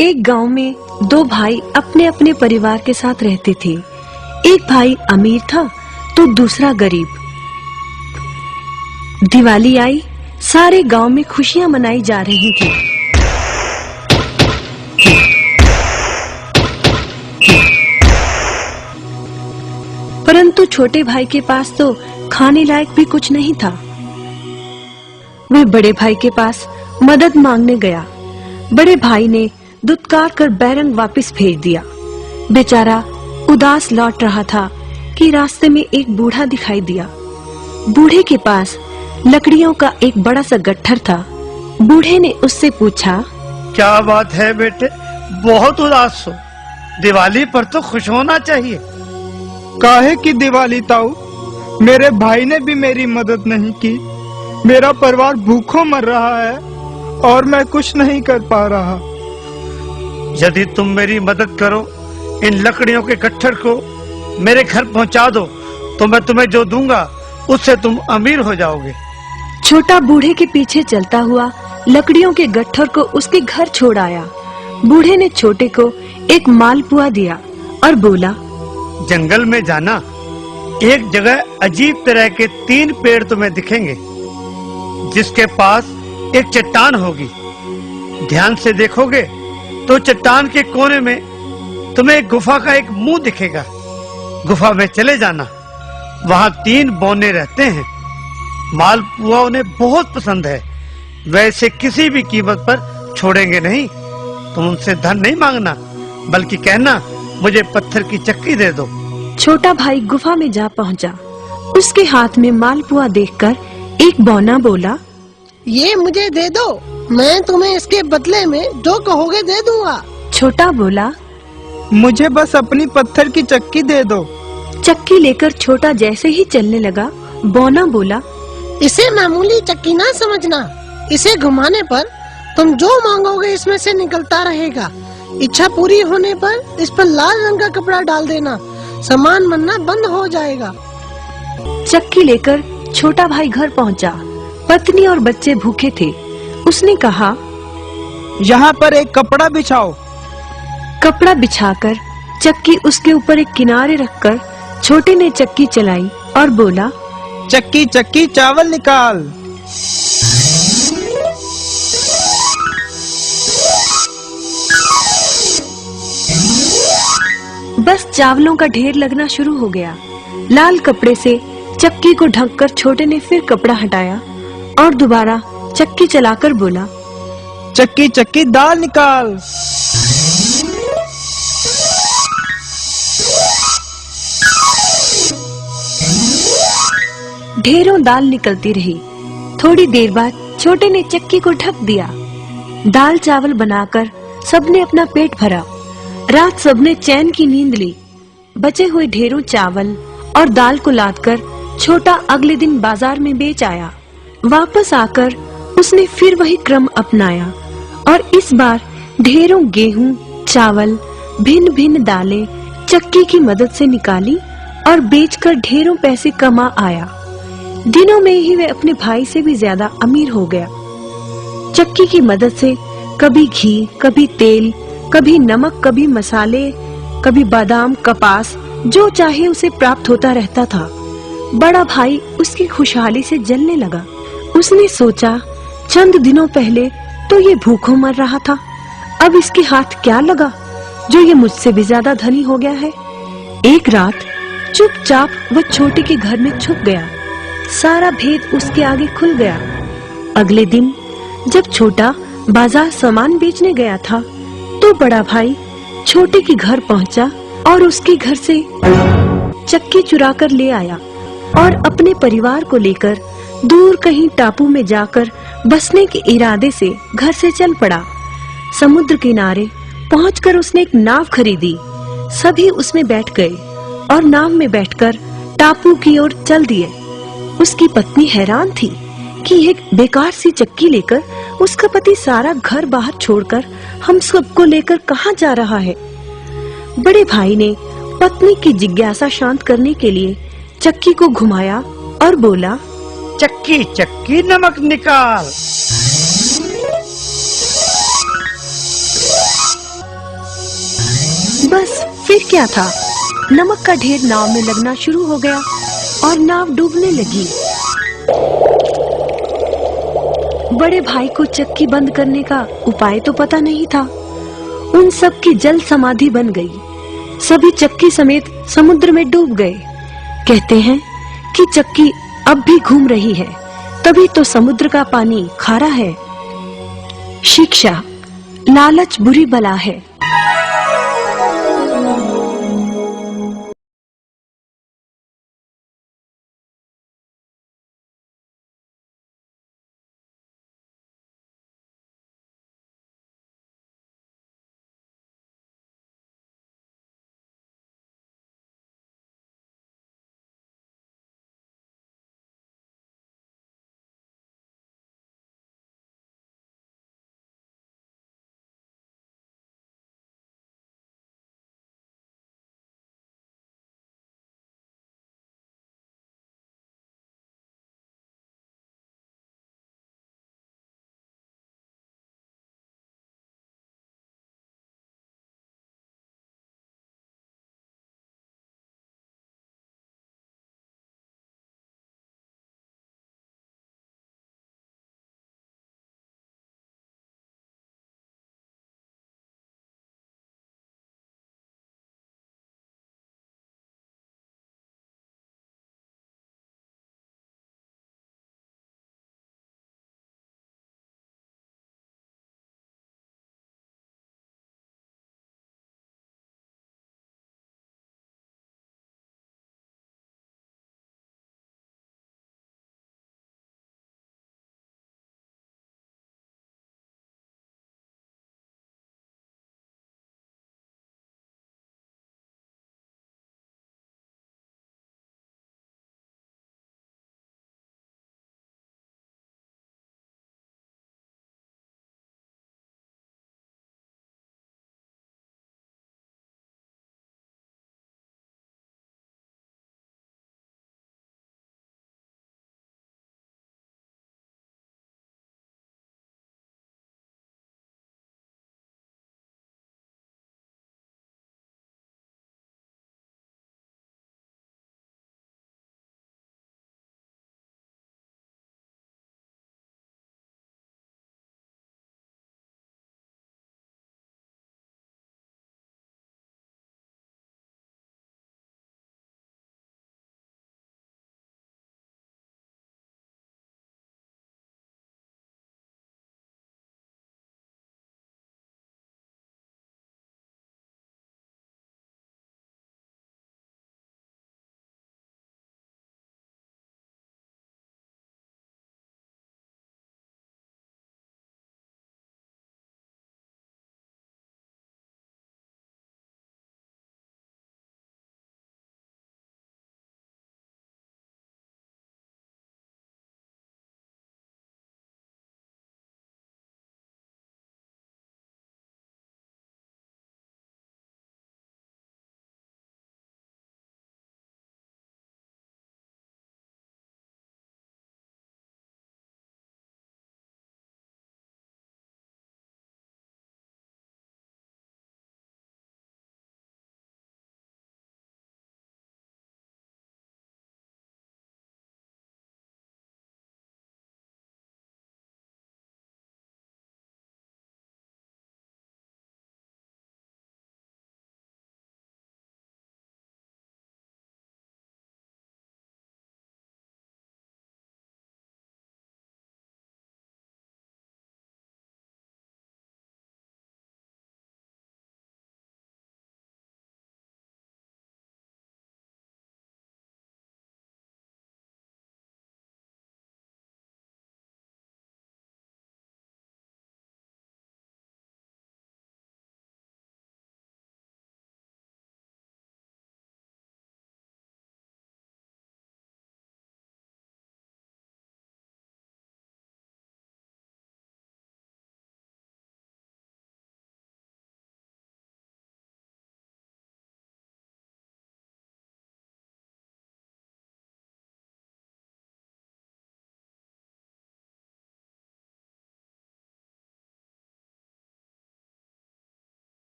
एक गांव में दो भाई अपने अपने परिवार के साथ रहते थे। एक भाई अमीर था तो दूसरा गरीब। दिवाली आई, सारे गांव में खुशियां मनाई जा रही थी। परंतु छोटे भाई के पास तो खाने लायक भी कुछ नहीं था। वह बड़े भाई के पास मदद मांगने गया। बड़े भाई ने दुत्कार कर बैरंग वापस भेज दिया। बेचारा उदास लौट रहा था कि रास्ते में एक बूढ़ा दिखाई दिया। बूढ़े के पास लकड़ियों का एक बड़ा सा गट्ठर था। बूढ़े ने उससे पूछा, क्या बात है बेटे, बहुत उदास हो? दिवाली पर तो खुश होना चाहिए। काहे की दिवाली ताऊ, मेरे भाई ने भी मेरी मदद नहीं की। मेरा परिवार भूखों मर रहा है और मैं कुछ नहीं कर पा रहा। यदि तुम मेरी मदद करो, इन लकड़ियों के गट्ठर को मेरे घर पहुंचा दो, तो मैं तुम्हें जो दूंगा उससे तुम अमीर हो जाओगे। छोटा बूढ़े के पीछे चलता हुआ लकड़ियों के गट्ठर को उसके घर छोड़ आया। बूढ़े ने छोटे को एक मालपुआ दिया और बोला, जंगल में जाना, एक जगह अजीब तरह के 3 पेड़ तुम्हें दिखेंगे, जिसके पास एक चट्टान होगी। ध्यान से देखोगे तो चट्टान के कोने में तुम्हें गुफा का एक मुंह दिखेगा। गुफा में चले जाना, वहां 3 बौने रहते हैं। मालपुआ उन्हें बहुत पसंद है, वैसे किसी भी कीमत पर छोड़ेंगे नहीं। तुम उनसे धन नहीं मांगना, बल्कि कहना मुझे पत्थर की चक्की दे दो। छोटा भाई गुफा में जा पहुंचा। उसके हाथ में मालपुआ देखकर एक बौना बोला, ये मुझे दे दो, मैं तुम्हें इसके बदले में जो कहोगे दे दूंगा। छोटा बोला, मुझे बस अपनी पत्थर की चक्की दे दो। चक्की लेकर छोटा जैसे ही चलने लगा, बौना बोला, इसे मामूली चक्की ना समझना। इसे घुमाने पर तुम जो मांगोगे इसमें से निकलता रहेगा। इच्छा पूरी होने पर इस पर लाल रंग का कपड़ा डाल देना, सामान बनना बंद हो जाएगा। चक्की लेकर छोटा भाई घर पहुंचा। पत्नी और बच्चे भूखे थे। उसने कहा, यहाँ पर एक कपड़ा बिछाओ। कपड़ा बिछाकर चक्की उसके ऊपर एक किनारे रखकर छोटे ने चक्की चलाई और बोला, चक्की चक्की चावल निकाल। बस चावलों का ढेर लगना शुरू हो गया। लाल कपड़े से चक्की को ढककर छोटे ने फिर कपड़ा हटाया और दोबारा चक्की चलाकर बोला, चक्की चक्की दाल निकाल। ढेरों दाल निकलती रही। थोड़ी देर बाद छोटे ने चक्की को ढक दिया। दाल चावल बनाकर सबने अपना पेट भरा। रात सबने चैन की नींद ली। बचे हुए ढेरों चावल और दाल को लादकर छोटा अगले दिन बाजार में बेच आया। वापस आकर उसने फिर वही क्रम अपनाया और इस बार ढेरों गेहूं, चावल, भिन्न भिन्न दालें चक्की की मदद से निकाली और बेचकर ढेरों पैसे कमा आया। दिनों में ही वह अपने भाई से भी ज्यादा अमीर हो गया। चक्की की मदद से कभी घी, कभी तेल, कभी नमक, कभी मसाले, कभी बादाम, कपास, जो चाहे उसे प्राप्त होता रहता था। बड़ा भाई उसकी खुशहाली से जलने लगा। उसने सोचा, चंद दिनों पहले तो ये भूखों मर रहा था, अब इसके हाथ क्या लगा जो ये मुझसे भी ज्यादा धनी हो गया है। एक रात चुपचाप वह छोटे के घर में छुप गया। सारा भेद उसके आगे खुल गया। अगले दिन जब छोटा बाजार सामान बेचने गया था, तो बड़ा भाई छोटे के घर पहुंचा और उसके घर से चक्की चुरा कर ले आया और अपने परिवार को लेकर दूर कहीं टापू में जाकर बसने के इरादे से घर से चल पड़ा। समुद्र किनारे पहुंचकर उसने एक नाव खरीदी। सभी उसमें बैठ गए और नाव में बैठकर टापू की ओर चल दिए। उसकी पत्नी हैरान थी कि एक बेकार सी चक्की लेकर उसका पति सारा घर बाहर छोड़कर हम सबको लेकर कहाँ जा रहा है। बड़े भाई ने पत्नी की जिज्ञासा शांत करने के लिए चक्की को घुमाया और बोला, चक्की चक्की नमक निकाल। फिर क्या था, नमक का ढेर नाव में लगना शुरू हो गया और नाव डूबने लगी। बड़े भाई को चक्की बंद करने का उपाय तो पता नहीं था। उन सब की जल समाधि बन गई। सभी चक्की समेत समुद्र में डूब गए। कहते हैं कि चक्की अब भी घूम रही है, तभी तो समुद्र का पानी खारा है। शिक्षा, लालच बुरी बला है।